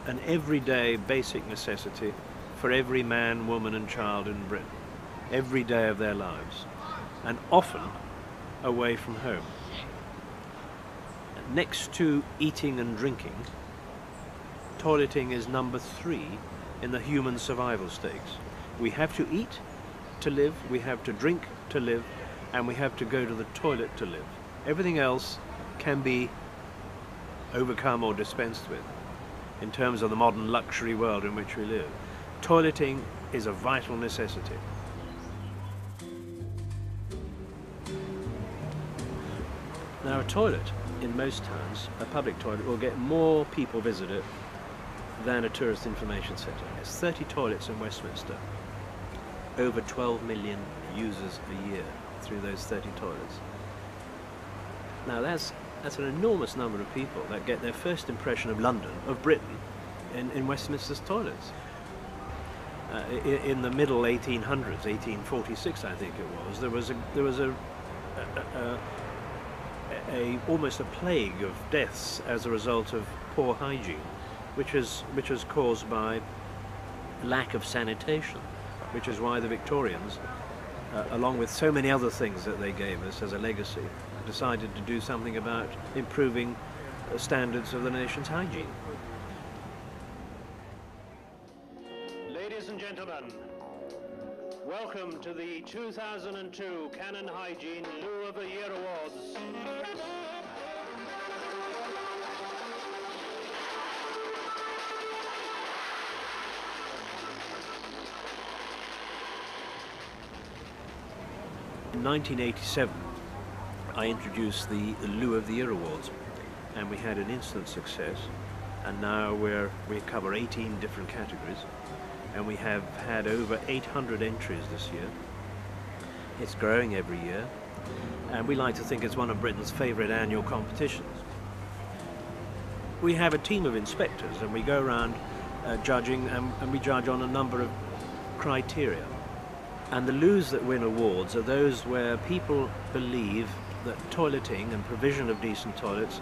an everyday basic necessity for every man, woman and child in Britain, every day of their lives, and often away from home. Next to eating and drinking, toileting is number 3 in the human survival stakes. We have to eat to live, we have to drink to live, and we have to go to the toilet to live. Everything else can be overcome or dispensed with in terms of the modern luxury world in which we live. Toileting is a vital necessity. Now, a toilet in most towns, a public toilet, will get more people visit it than a tourist information centre. There's 30 toilets in Westminster, over 12 million users a year through those 30 toilets. Now that's an enormous number of people that get their first impression of London, of Britain, in Westminster's toilets. In the middle 1800s, 1846 I think it was, there was almost a plague of deaths as a result of poor hygiene, which is caused by lack of sanitation, which is why the Victorians, along with so many other things that they gave us as a legacy, decided to do something about improving the standards of the nation's hygiene. Ladies and gentlemen, welcome to the 2002 Canon Hygiene Loo of the Year Awards. In 1987, I introduced the Loo of the Year Awards, and we had an instant success, and now we cover 18 different categories, and we have had over 800 entries this year. It's growing every year, and we like to think it's one of Britain's favourite annual competitions. We have a team of inspectors, and we go around judging, and we judge on a number of criteria. And the loos that win awards are those where people believe that toileting and provision of decent toilets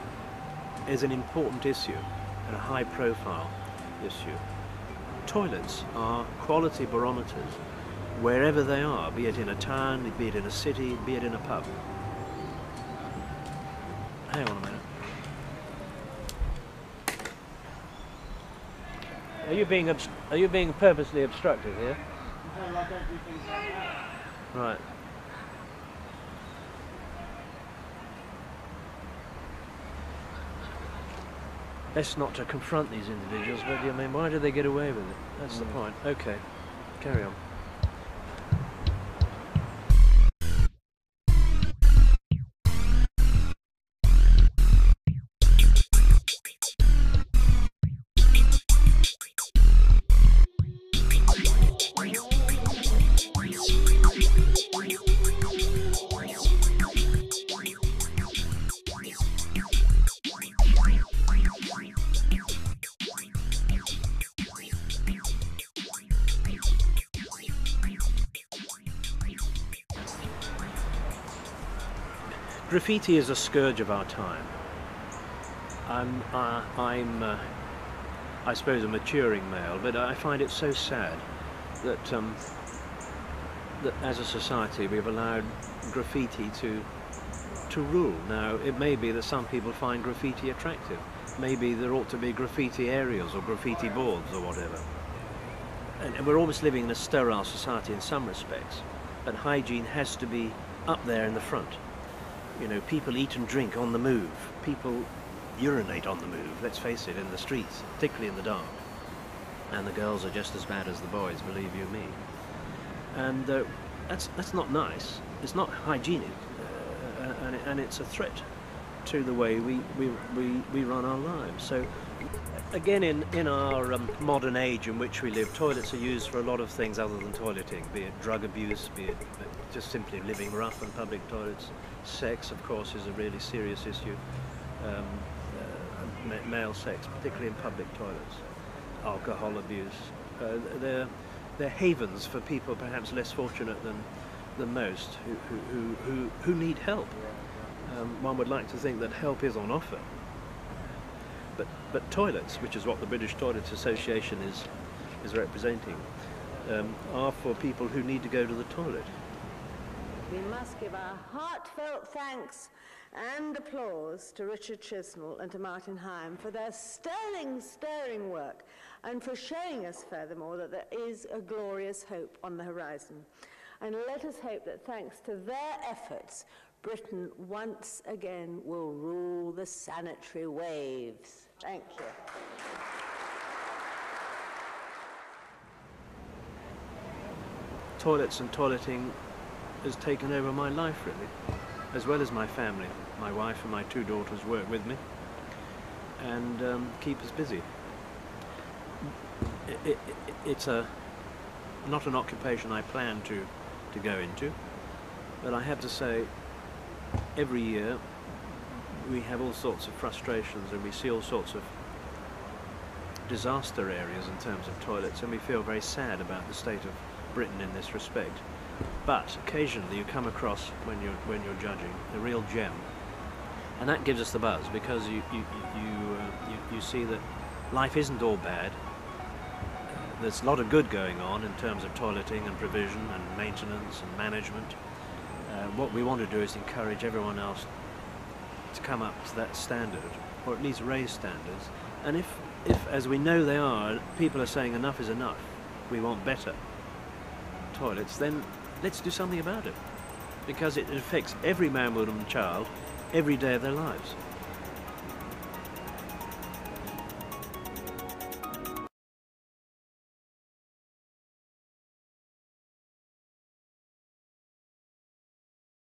is an important issue and a high-profile issue. Toilets are quality barometers wherever they are, be it in a town, be it in a city, be it in a pub. Hang on a minute. Are you being purposely obstructive here? No, I don't do things like that. Right. Best not to confront these individuals, but I mean, why do they get away with it? That's the point. Okay, carry on. Graffiti is a scourge of our time. I'm I suppose a maturing male, but I find it so sad that that as a society we've allowed graffiti to rule. Now, it may be that some people find graffiti attractive. Maybe there ought to be graffiti areas or graffiti boards or whatever. And we're almost living in a sterile society in some respects, but hygiene has to be up there in the front. You know, people eat and drink on the move. People urinate on the move, let's face it, in the streets, particularly in the dark. And the girls are just as bad as the boys, believe you me. And that's not nice. It's not hygienic, and it's a threat to the way we run our lives. So, again, in our modern age in which we live, toilets are used for a lot of things other than toileting, be it drug abuse, be it just simply living rough in public toilets. Sex, of course, is a really serious issue. Male sex, particularly in public toilets. Alcohol abuse. They're havens for people perhaps less fortunate than most who need help. One would like to think that help is on offer. But But toilets, which is what the British Toilets Association is representing, are for people who need to go to the toilet. We must give our heartfelt thanks and applause to Richard Chisnell and to Martin Heim for their sterling, stirring work, and for showing us, furthermore, that there is a glorious hope on the horizon. And let us hope that thanks to their efforts, Britain once again will rule the sanitary waves. Thank you. Toilets and toileting has taken over my life, really, as well as my family. My wife and my 2 daughters work with me and keep us busy. It's not an occupation I plan to go into, but I have to say, every year we have all sorts of frustrations and we see all sorts of disaster areas in terms of toilets, and we feel very sad about the state of Britain in this respect. But occasionally you come across, when you're judging, a real gem, and that gives us the buzz, because you see that life isn't all bad. There's a lot of good going on in terms of toileting and provision and maintenance and management. What we want to do is encourage everyone else to come up to that standard, or at least raise standards. And if as we know they are, people are saying enough is enough, we want better toilets, then let's do something about it, because it affects every man, woman and child every day of their lives.